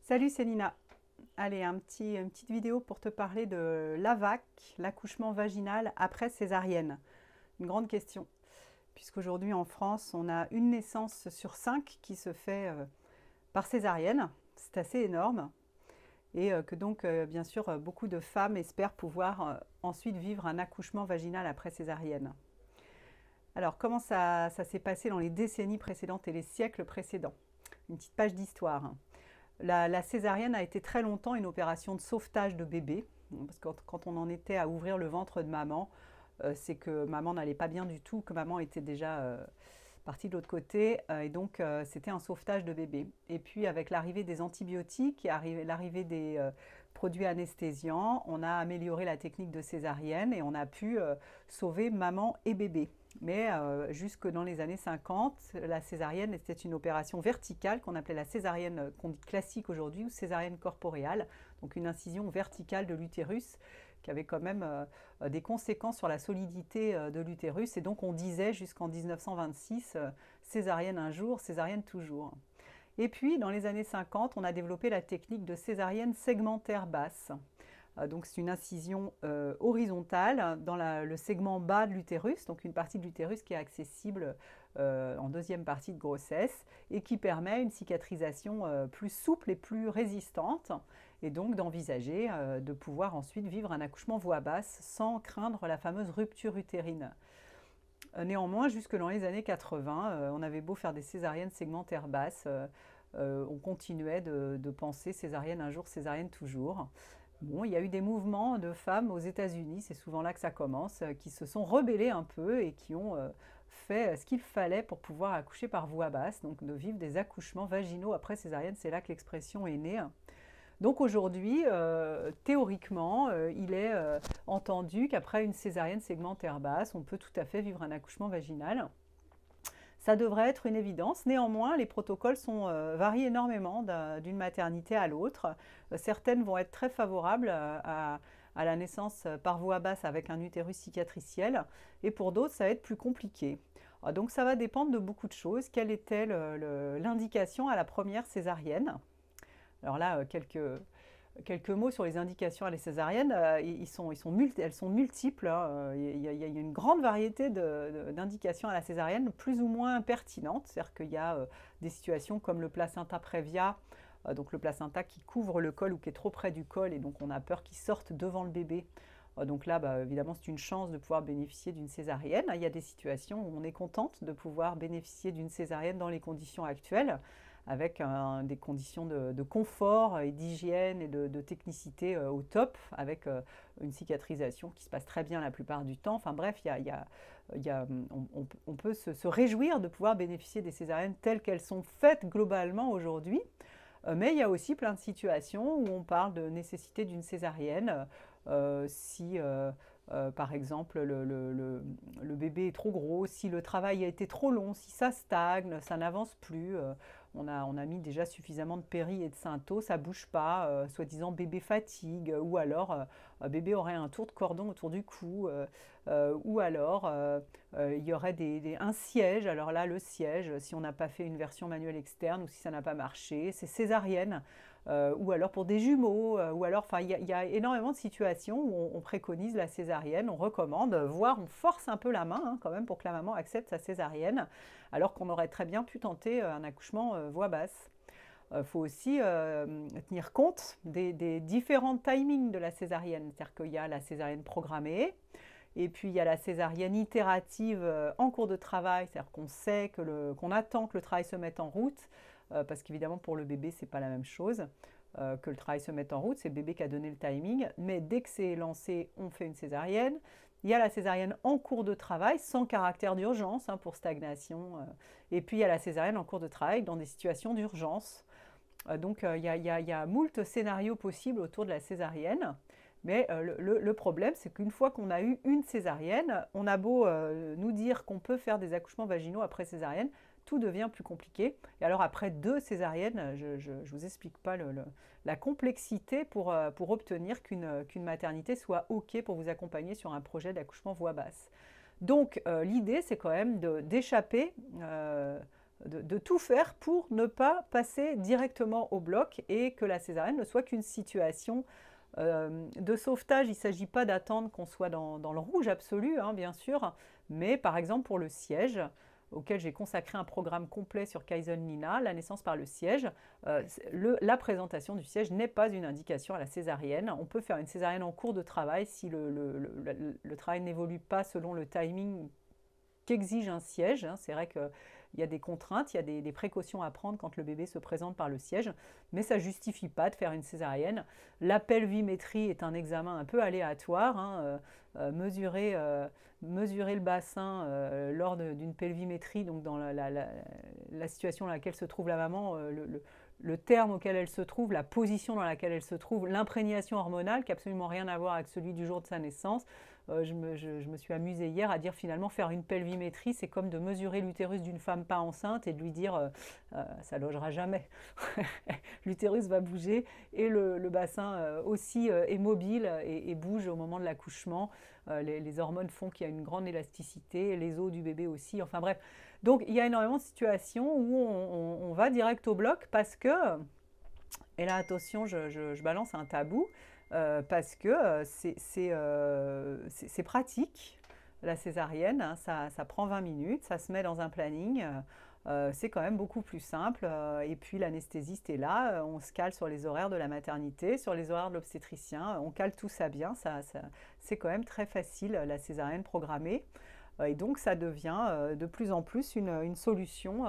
Salut, c'est Nina. Allez, une petite vidéo pour te parler de l'AVAC, l'accouchement vaginal après césarienne. Une grande question, puisqu'aujourd'hui en France, on a une naissance sur 5 qui se fait par césarienne. C'est assez énorme. Et que donc, bien sûr, beaucoup de femmes espèrent pouvoir ensuite vivre un accouchement vaginal après césarienne. Alors, comment ça s'est passé dans les décennies précédentes et les siècles précédents? Une petite page d'histoire. La césarienne a été très longtemps une opération de sauvetage de bébé, parce que quand on en était à ouvrir le ventre de maman, c'est que maman n'allait pas bien du tout, que maman était déjà partie de l'autre côté, et donc c'était un sauvetage de bébé. Et puis avec l'arrivée des antibiotiques et l'arrivée des produits anesthésiants, on a amélioré la technique de césarienne et on a pu sauver maman et bébé. Mais jusque dans les années 50, la césarienne était une opération verticale qu'on appelait la césarienne qu'on dit classique aujourd'hui ou césarienne corporeale, donc une incision verticale de l'utérus qui avait quand même des conséquences sur la solidité de l'utérus. Et donc on disait jusqu'en 1926 césarienne un jour, césarienne toujours. Et puis dans les années 50, on a développé la technique de césarienne segmentaire basse. Donc c'est une incision horizontale dans le segment bas de l'utérus, donc une partie de l'utérus qui est accessible en deuxième partie de grossesse et qui permet une cicatrisation plus souple et plus résistante, et donc d'envisager de pouvoir ensuite vivre un accouchement voie basse sans craindre la fameuse rupture utérine. Néanmoins, jusque dans les années 80, on avait beau faire des césariennes segmentaires basses, on continuait de penser césarienne un jour, césarienne toujours. Bon, il y a eu des mouvements de femmes aux États-Unis, c'est souvent là que ça commence, qui se sont rebellées un peu et qui ont fait ce qu'il fallait pour pouvoir accoucher par voie basse, donc de vivre des accouchements vaginaux après césarienne, c'est là que l'expression est née. Donc aujourd'hui, théoriquement, il est entendu qu'après une césarienne segmentaire basse, on peut tout à fait vivre un accouchement vaginal. Ça devrait être une évidence. Néanmoins, les protocoles varient énormément d'une maternité à l'autre. Certaines vont être très favorables à la naissance par voie basse avec un utérus cicatriciel, et pour d'autres, ça va être plus compliqué. Donc ça va dépendre de beaucoup de choses. Quelle était l'indication à la première césarienne? Alors là, quelques mots sur les indications à la césarienne. Elles sont multiples, hein. Il y a une grande variété d'indications à la césarienne, plus ou moins pertinentes. C'est-à-dire qu'il y a des situations comme le placenta prévia, donc le placenta qui couvre le col ou qui est trop près du col, et donc on a peur qu'il sorte devant le bébé. Donc là, évidemment, c'est une chance de pouvoir bénéficier d'une césarienne. Il y a des situations où on est contente de pouvoir bénéficier d'une césarienne dans les conditions actuelles, avec des conditions de confort et d'hygiène et de technicité au top, avec une cicatrisation qui se passe très bien la plupart du temps. Enfin bref, on peut se réjouir de pouvoir bénéficier des césariennes telles qu'elles sont faites globalement aujourd'hui. Mais il y a aussi plein de situations où on parle de nécessité d'une césarienne si, par exemple, le bébé est trop gros, si le travail a été trop long, si ça stagne, ça n'avance plus. On a mis déjà suffisamment de péri et de synto, ça ne bouge pas, soi-disant bébé fatigue, ou alors bébé aurait un tour de cordon autour du cou, ou alors il y aurait un siège. Alors là, le siège, si on n'a pas fait une version manuelle externe ou si ça n'a pas marché, c'est césarienne. Ou alors pour des jumeaux, ou alors, enfin, il y a énormément de situations où on préconise la césarienne, on recommande, voire on force un peu la main quand même pour que la maman accepte sa césarienne, alors qu'on aurait très bien pu tenter un accouchement voie basse. Il faut aussi tenir compte des différents timings de la césarienne, c'est-à-dire qu'il y a la césarienne programmée, et puis il y a la césarienne itérative en cours de travail, c'est-à-dire qu'on sait qu'on attend que le travail se mette en route, parce qu'évidemment pour le bébé c'est pas la même chose que le travail se mette en route, c'est le bébé qui a donné le timing, mais dès que c'est lancé, on fait une césarienne. Il y a la césarienne en cours de travail, sans caractère d'urgence pour stagnation, et puis il y a la césarienne en cours de travail dans des situations d'urgence. Donc il y a moult scénarios possibles autour de la césarienne. Mais le problème, c'est qu'une fois qu'on a eu une césarienne, on a beau nous dire qu'on peut faire des accouchements vaginaux après césarienne, tout devient plus compliqué. Et alors après 2 césariennes, je ne vous explique pas la complexité pour obtenir qu'une maternité soit OK pour vous accompagner sur un projet d'accouchement voie basse. Donc l'idée, c'est quand même d'échapper de tout faire pour ne pas passer directement au bloc et que la césarienne ne soit qu'une situation de sauvetage. Il ne s'agit pas d'attendre qu'on soit dans le rouge absolu, hein, bien sûr, mais par exemple pour le siège, auquel j'ai consacré un programme complet sur Kaizen Nina, la naissance par le siège, la présentation du siège n'est pas une indication à la césarienne. On peut faire une césarienne en cours de travail si le travail n'évolue pas selon le timing qu'exige un siège, hein. C'est vrai qu'il y a des contraintes, il y a des précautions à prendre quand le bébé se présente par le siège, mais ça ne justifie pas de faire une césarienne. La pelvimétrie est un examen un peu aléatoire, hein, mesurer le bassin lors d'une pelvimétrie, donc dans la situation dans laquelle se trouve la maman, le terme auquel elle se trouve, la position dans laquelle elle se trouve, l'imprégnation hormonale qui n'a absolument rien à voir avec celui du jour de sa naissance. Je me suis amusée hier à dire finalement faire une pelvimétrie, c'est comme de mesurer l'utérus d'une femme pas enceinte et de lui dire ça logera jamais. L'utérus va bouger et le bassin aussi est mobile et bouge au moment de l'accouchement. Les hormones font qu'il y a une grande élasticité, les os du bébé aussi, enfin bref. Donc il y a énormément de situations où on va direct au bloc parce que, et là attention, je balance un tabou, parce que c'est pratique, la césarienne, hein, ça prend 20 minutes, ça se met dans un planning, c'est quand même beaucoup plus simple, et puis l'anesthésiste est là, on se cale sur les horaires de la maternité, sur les horaires de l'obstétricien, on cale tout ça bien, c'est quand même très facile la césarienne programmée. Et donc ça devient de plus en plus une solution,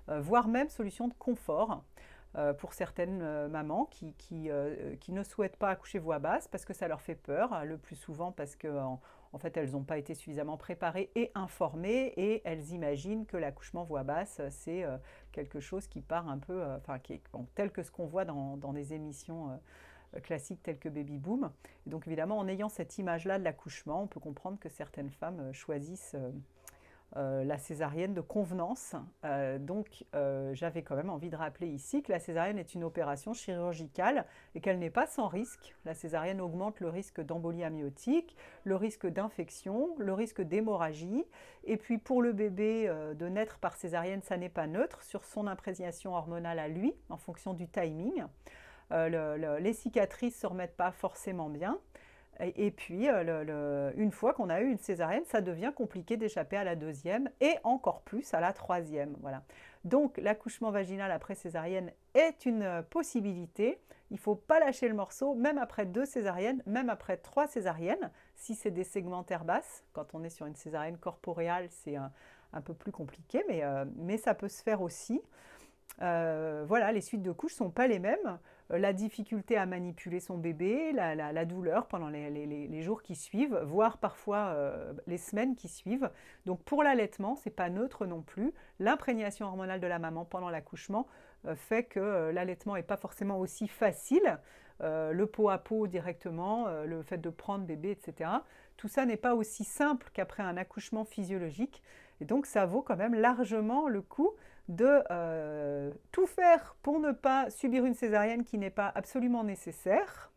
voire même solution de confort pour certaines mamans qui ne souhaitent pas accoucher voix basse parce que ça leur fait peur, le plus souvent parce qu'en fait elles n'ont pas été suffisamment préparées et informées et elles imaginent que l'accouchement voix basse c'est quelque chose qui part un peu, enfin qui est tel que ce qu'on voit dans des émissions classiques telles que Baby Boom. Et donc évidemment en ayant cette image-là de l'accouchement, on peut comprendre que certaines femmes choisissent la césarienne de convenance. Donc j'avais quand même envie de rappeler ici que la césarienne est une opération chirurgicale et qu'elle n'est pas sans risque. La césarienne augmente le risque d'embolie amniotique, le risque d'infection, le risque d'hémorragie. Et puis pour le bébé, de naître par césarienne, ça n'est pas neutre sur son imprégnation hormonale à lui, en fonction du timing. Les cicatrices ne se remettent pas forcément bien. Et puis, une fois qu'on a eu une césarienne, ça devient compliqué d'échapper à la deuxième et encore plus à la troisième. Voilà. Donc, l'accouchement vaginal après césarienne est une possibilité. Il ne faut pas lâcher le morceau, même après 2 césariennes, même après 3 césariennes, si c'est des segmentaires basses. Quand on est sur une césarienne corporeale, c'est un peu plus compliqué, mais ça peut se faire aussi. Voilà, les suites de couches ne sont pas les mêmes. La difficulté à manipuler son bébé, la douleur pendant les jours qui suivent, voire parfois les semaines qui suivent. Donc pour l'allaitement, ce n'est pas neutre non plus. L'imprégnation hormonale de la maman pendant l'accouchement fait que l'allaitement n'est pas forcément aussi facile. Le pot à pot directement, le fait de prendre bébé, etc. Tout ça n'est pas aussi simple qu'après un accouchement physiologique. Et donc ça vaut quand même largement le coup de tout faire pour ne pas subir une césarienne qui n'est pas absolument nécessaire.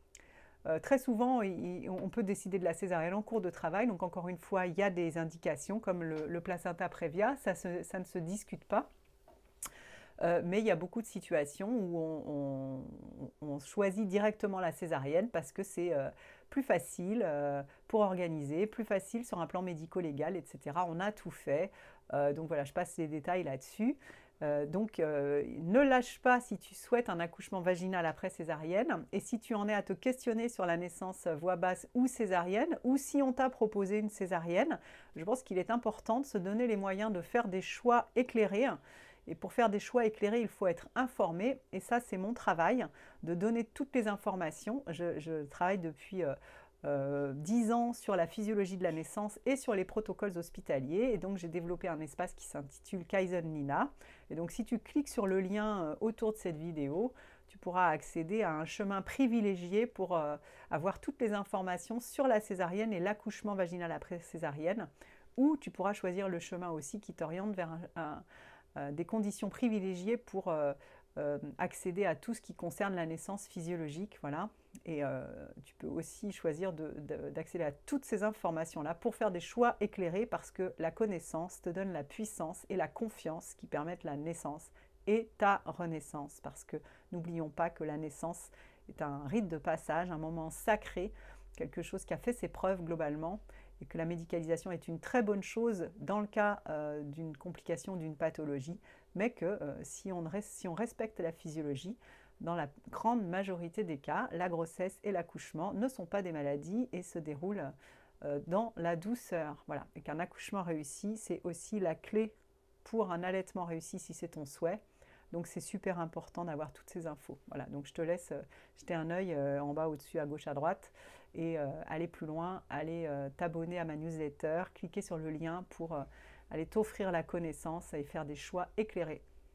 Très souvent, on peut décider de la césarienne en cours de travail. Donc encore une fois, il y a des indications comme le placenta prévia, ça ne se discute pas. Mais il y a beaucoup de situations où on choisit directement la césarienne parce que c'est plus facile pour organiser, plus facile sur un plan médico-légal, etc. On a tout fait. Donc voilà, je passe les détails là-dessus. Donc ne lâche pas si tu souhaites un accouchement vaginal après césarienne et si tu en es à te questionner sur la naissance voix basse ou césarienne ou si on t'a proposé une césarienne, je pense qu'il est important de se donner les moyens de faire des choix éclairés. Et pour faire des choix éclairés, il faut être informé. Et ça, c'est mon travail, de donner toutes les informations. Je travaille depuis 10 ans sur la physiologie de la naissance et sur les protocoles hospitaliers. Et donc, j'ai développé un espace qui s'intitule Kaizen Nina. Et donc, si tu cliques sur le lien autour de cette vidéo, tu pourras accéder à un chemin privilégié pour avoir toutes les informations sur la césarienne et l'accouchement vaginal après césarienne. Ou tu pourras choisir le chemin aussi qui t'oriente vers des conditions privilégiées pour accéder à tout ce qui concerne la naissance physiologique, voilà. Et tu peux aussi choisir d'accéder à toutes ces informations-là pour faire des choix éclairés, parce que la connaissance te donne la puissance et la confiance qui permettent la naissance et ta renaissance. Parce que n'oublions pas que la naissance est un rite de passage, un moment sacré, quelque chose qui a fait ses preuves globalement, et que la médicalisation est une très bonne chose dans le cas d'une complication, d'une pathologie, mais que si on respecte la physiologie, dans la grande majorité des cas, la grossesse et l'accouchement ne sont pas des maladies et se déroulent dans la douceur. Voilà. Et qu'un accouchement réussi, c'est aussi la clé pour un allaitement réussi si c'est ton souhait. Donc c'est super important d'avoir toutes ces infos. Voilà, donc je te laisse jeter un œil en bas, au-dessus, à gauche, à droite, et aller plus loin, aller t'abonner à ma newsletter, cliquer sur le lien pour aller t'offrir la connaissance et faire des choix éclairés.